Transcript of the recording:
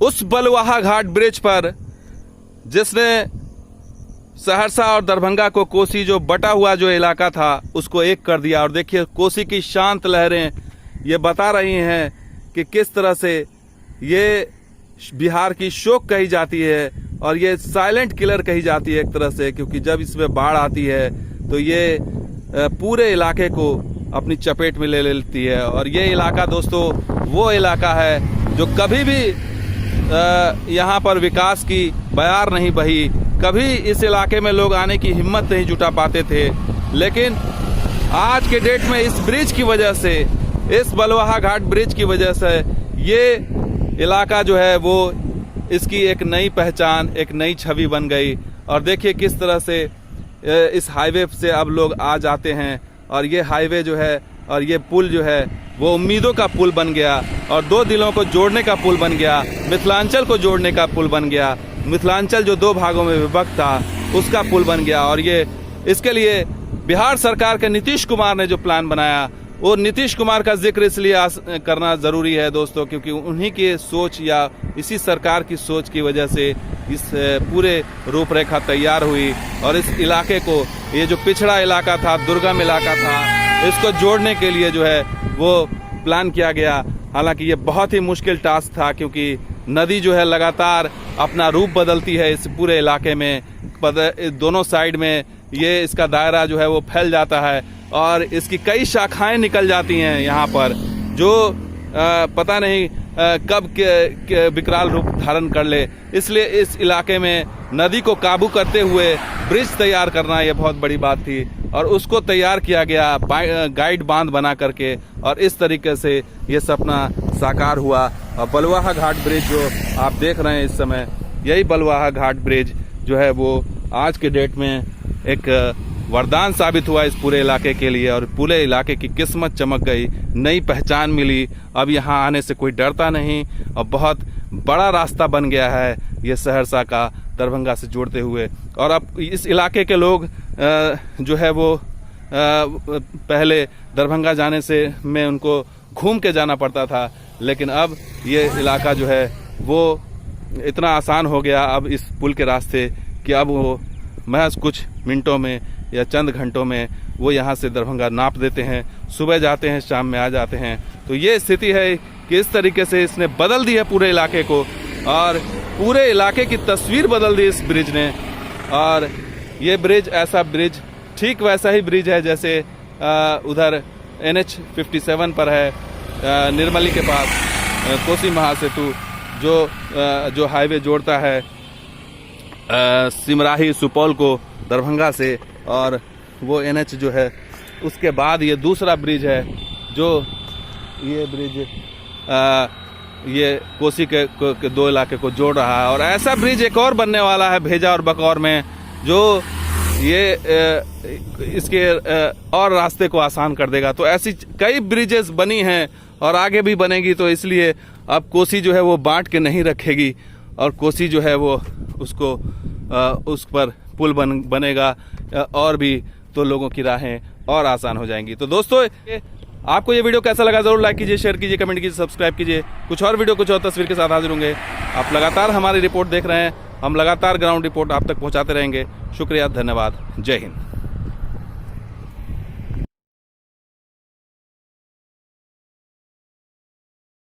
उस बलुआहा घाट ब्रिज पर जिसने सहरसा और दरभंगा को, कोसी जो बटा हुआ जो इलाका था उसको एक कर दिया। और देखिए कोसी की शांत लहरें ये बता रही हैं कि किस तरह से ये बिहार की शोक कही जाती है और ये साइलेंट किलर कही जाती है एक तरह से, क्योंकि जब इसमें बाढ़ आती है तो ये पूरे इलाके को अपनी चपेट में ले लेती है। और ये इलाका दोस्तों वो इलाका है जो कभी भी यहाँ पर विकास की बयार नहीं बही, कभी इस इलाके में लोग आने की हिम्मत नहीं जुटा पाते थे। लेकिन आज के डेट में इस ब्रिज की वजह से, इस बलुआहा घाट ब्रिज की वजह से ये इलाका जो है वो इसकी एक नई पहचान, एक नई छवि बन गई। और देखिए किस तरह से इस हाईवे से अब लोग आ जाते हैं और ये हाईवे जो है और ये पुल जो है वो उम्मीदों का पुल बन गया और दो दिलों को जोड़ने का पुल बन गया, मिथिलांचल को जोड़ने का पुल बन गया। मिथिलांचल जो दो भागों में विभक्त था उसका पुल बन गया। और ये इसके लिए बिहार सरकार के नीतीश कुमार ने जो प्लान बनाया, वो नीतीश कुमार का जिक्र इसलिए करना ज़रूरी है दोस्तों क्योंकि उन्हीं की सोच या इसी सरकार की सोच की वजह से इस पूरे रूपरेखा तैयार हुई। और इस इलाके को, ये जो पिछड़ा इलाका था, दुर्गम इलाका था, इसको जोड़ने के लिए जो है वो प्लान किया गया। हालांकि ये बहुत ही मुश्किल टास्क था क्योंकि नदी जो है लगातार अपना रूप बदलती है इस पूरे इलाके में, दोनों साइड में ये इसका दायरा जो है वो फैल जाता है और इसकी कई शाखाएं निकल जाती हैं यहाँ पर, जो पता नहीं कब के विकराल रूप धारण कर ले। इसलिए इस इलाके में नदी को काबू करते हुए ब्रिज तैयार करना ये बहुत बड़ी बात थी और उसको तैयार किया गया गाइड बांध बना करके, और इस तरीके से ये सपना साकार हुआ। और बलुआहा घाट ब्रिज जो आप देख रहे हैं इस समय, यही बलुआहा घाट ब्रिज जो है वो आज के डेट में एक वरदान साबित हुआ इस पूरे इलाके के लिए और पूरे इलाके की किस्मत चमक गई, नई पहचान मिली। अब यहाँ आने से कोई डरता नहीं और बहुत बड़ा रास्ता बन गया है ये सहरसा का दरभंगा से जोड़ते हुए। और अब इस इलाके के लोग जो है वो पहले दरभंगा जाने से में उनको घूम के जाना पड़ता था, लेकिन अब ये इलाका जो है वो इतना आसान हो गया अब इस पुल के रास्ते कि अब वो महज कुछ मिनटों में या चंद घंटों में वो यहाँ से दरभंगा नाप देते हैं, सुबह जाते हैं शाम में आ जाते हैं। तो ये स्थिति है कि इस तरीके से इसने बदल दी है पूरे इलाके को और पूरे इलाके की तस्वीर बदल दी इस ब्रिज ने। और ये ब्रिज ऐसा ब्रिज, ठीक वैसा ही ब्रिज है जैसे उधर NH57 पर है निर्मली के पास कोसी महासेतु जो हाईवे जोड़ता है सिमराही सुपौल को दरभंगा से, और वो NH जो है उसके बाद ये दूसरा ब्रिज है जो ये ब्रिज ये कोसी के दो इलाके को जोड़ रहा है। और ऐसा ब्रिज एक और बनने वाला है भेजा और बकौर में, जो ये इसके और रास्ते को आसान कर देगा। तो ऐसी कई ब्रिजेस बनी हैं और आगे भी बनेगी। तो इसलिए अब कोसी जो है वो बांट के नहीं रखेगी और कोसी जो है वो उसको उस पर पुल बनेगा और भी तो लोगों की राहें और आसान हो जाएंगी। तो दोस्तों आपको ये वीडियो कैसा लगा जरूर लाइक कीजिए, शेयर कीजिए, कमेंट कीजिए, सब्सक्राइब कीजिए। कुछ और वीडियो कुछ और तस्वीर के साथ हाजिर होंगे। आप लगातार हमारी रिपोर्ट देख रहे हैं, हम लगातार ग्राउंड रिपोर्ट आप तक पहुंचाते रहेंगे। शुक्रिया, धन्यवाद, जय हिंद।